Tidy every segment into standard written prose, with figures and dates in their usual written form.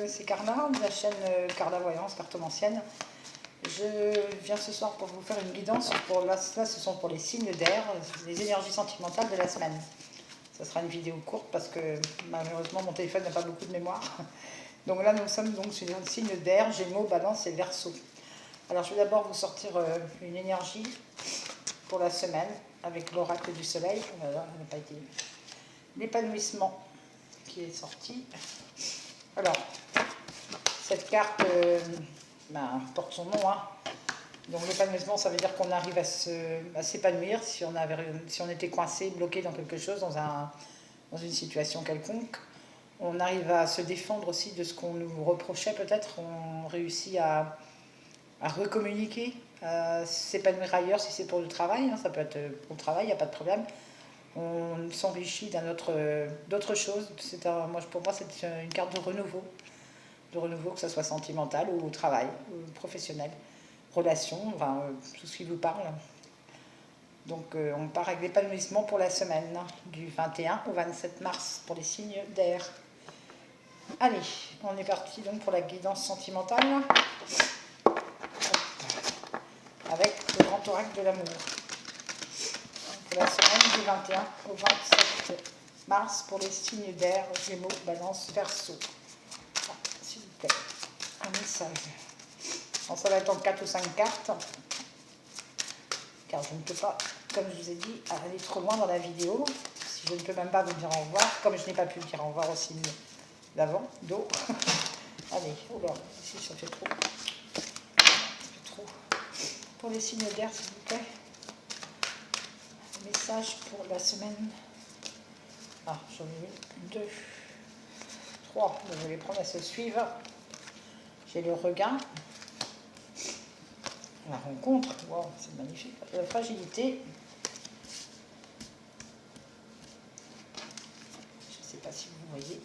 c'est Carla de la chaîne Carla Voyance, cartomancienne. Je viens ce soir pour vous faire une guidance. Là, ce sont pour les signes d'air, les énergies sentimentales de la semaine. Ce sera une vidéo courte parce que malheureusement mon téléphone n'a pas beaucoup de mémoire. Donc là, nous sommes donc sur un signe d'air, Gémeaux, Balance et Verseau. Alors je vais d'abord vous sortir une énergie pour la semaine avec l'oracle du soleil. Voilà, elle n'a pas été. L'épanouissement qui est sorti. Alors, cette carte porte son nom. Donc l'épanouissement, ça veut dire qu'on arrive à s'épanouir si on était coincé, bloqué dans quelque chose, dans une situation quelconque. On arrive à se défendre aussi de ce qu'on nous reprochait peut-être. On réussit à recommuniquer, à s'épanouir ailleurs si c'est pour le travail. Ça peut être pour le travail, il n'y a pas de problème. On s'enrichit d'autres choses. Pour moi, c'est une carte de renouveau, que ce soit sentimental ou au travail, ou professionnel, relation, tout ce qui vous parle. Donc on part avec l'épanouissement pour la semaine, du 21 au 27 mars, pour les signes d'air. Allez, on est parti donc pour la guidance sentimentale, avec le grand oracle de l'amour. Pour la semaine du 21 au 27 mars, pour les signes d'air, Gémeaux, Balance, Verseau. S'il vous plaît, un message. Alors, ça va être en 4 ou 5 cartes, car je ne peux pas, comme je vous ai dit, aller trop loin dans la vidéo. Si je ne peux même pas vous dire au revoir, comme je n'ai pas pu dire au revoir au signe d'avant, d'eau. Allez, oula, ici ça fait trop. Ça fait trop. Pour les signes d'air, s'il vous plaît. Message pour la semaine. Ah, j'en ai eu 2, 3. Je vais les prendre, elles se suivent. J'ai le regain. La rencontre. Wow, c'est magnifique. La fragilité. Je ne sais pas si vous voyez.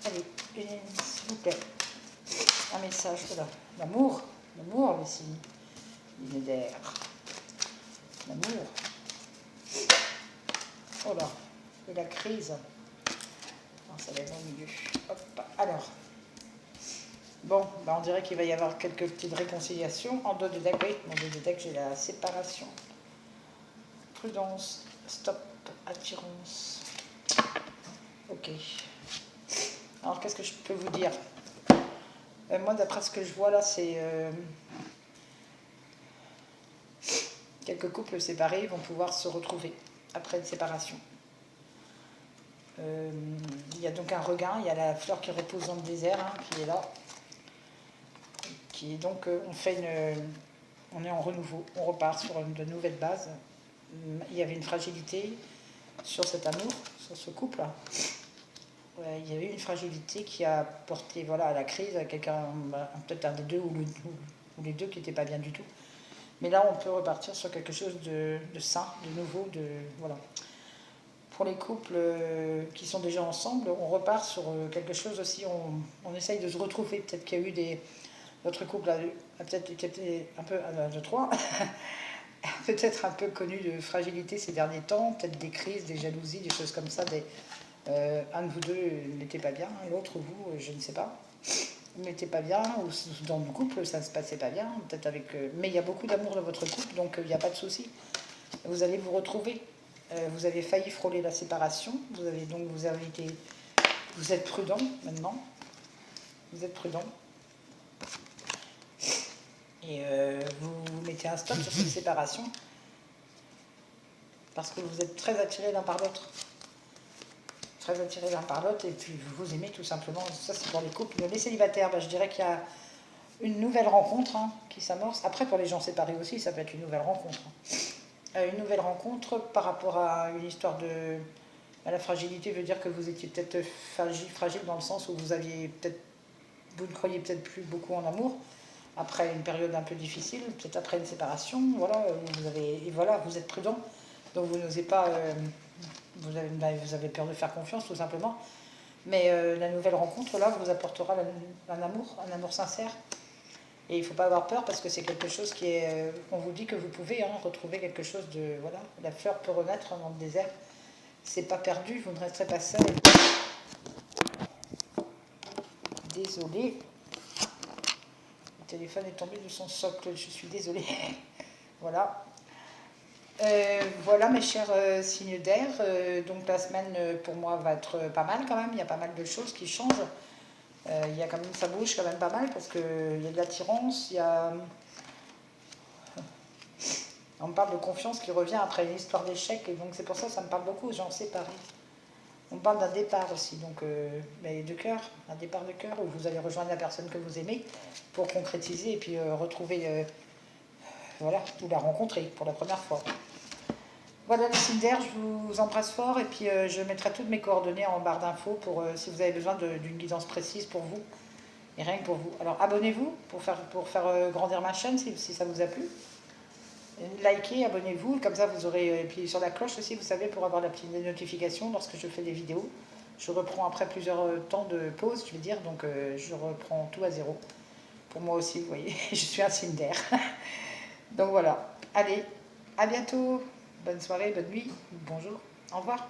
Allez, s'il vous plaît. Un message. Voilà. L'amour. L'amour, les signes. Ligne d'air. L'amour. Oh là, et la crise. Non, ça va être au milieu. Hop, alors. Bon, on dirait qu'il va y avoir quelques petites réconciliations. En dos de deck, oui, en dos de deck, j'ai la séparation. Prudence, stop, attirance. Ok. Alors, qu'est-ce que je peux vous dire? Moi, d'après ce que je vois là, c'est... quelques couples séparés vont pouvoir se retrouver après une séparation. Il y a donc un regain, il y a la fleur qui repose dans le désert, qui est là. Qui est donc, on est en renouveau, on repart sur de nouvelles bases. Il y avait une fragilité sur cet amour, sur ce couple. Il y avait une fragilité qui a porté à la crise, à quelqu'un, peut-être un des deux ou les deux qui n'étaient pas bien du tout. Mais là, on peut repartir sur quelque chose de sain, de nouveau, voilà. Pour les couples qui sont déjà ensemble, on repart sur quelque chose aussi, on essaye de se retrouver. Peut-être qu'il y a eu notre couple a peut-être été un peu, de trois, peut-être un peu connu de fragilité ces derniers temps, peut-être des crises, des jalousies, des choses comme ça. Un de vous deux n'était pas bien, l'autre, vous, je ne sais pas, n'était pas bien, ou dans le couple, ça ne se passait pas bien, peut-être mais il y a beaucoup d'amour dans votre couple, donc il n'y a pas de souci. Vous allez vous retrouver. Vous avez failli frôler la séparation, vous êtes prudent maintenant, vous êtes prudent. Et vous mettez un stop sur cette séparation parce que vous êtes très attirés l'un par l'autre. Très attirés l'un par l'autre et puis vous vous aimez tout simplement. Ça, c'est pour les couples. Les célibataires, je dirais qu'il y a une nouvelle rencontre qui s'amorce. Après, pour les gens séparés aussi, ça peut être une nouvelle rencontre. Une nouvelle rencontre par rapport à une histoire à la fragilité veut dire que vous étiez peut-être fragile dans le sens où vous ne croyez peut-être plus beaucoup en amour. Après une période un peu difficile, peut-être après une séparation, vous êtes prudent, donc vous n'osez pas, vous avez peur de faire confiance tout simplement, mais la nouvelle rencontre là vous apportera un amour sincère, et il ne faut pas avoir peur parce que c'est quelque chose on vous dit que vous pouvez retrouver quelque chose la fleur peut renaître dans le désert, c'est pas perdu, vous ne resterez pas seul. Désolée. Le téléphone est tombé de son socle, je suis désolée. Voilà. Voilà mes chers signes d'air. Donc la semaine pour moi va être pas mal quand même. Il y a pas mal de choses qui changent. Il y a quand même, ça bouge quand même pas mal parce qu'il y a de l'attirance. On me parle de confiance qui revient après une histoire d'échec. Et donc c'est pour ça que ça me parle beaucoup. J'en sais pareil. On parle d'un départ aussi, donc mais de cœur, un départ de cœur où vous allez rejoindre la personne que vous aimez pour concrétiser et puis retrouver, voilà, ou la rencontrer pour la première fois. Voilà les signes d'air, je vous embrasse fort et puis je mettrai toutes mes coordonnées en barre d'infos pour si vous avez besoin d'une guidance précise pour vous et rien que pour vous. Alors abonnez-vous pour faire grandir ma chaîne si ça vous a plu. Likez, abonnez-vous, comme ça vous aurez, et puis sur la cloche aussi, vous savez, pour avoir la petite notification lorsque je fais des vidéos. Je reprends après plusieurs temps de pause, je veux dire, donc je reprends tout à zéro. Pour moi aussi, vous voyez, je suis un signe d'air. Donc voilà, allez, à bientôt, bonne soirée, bonne nuit, bonjour, au revoir.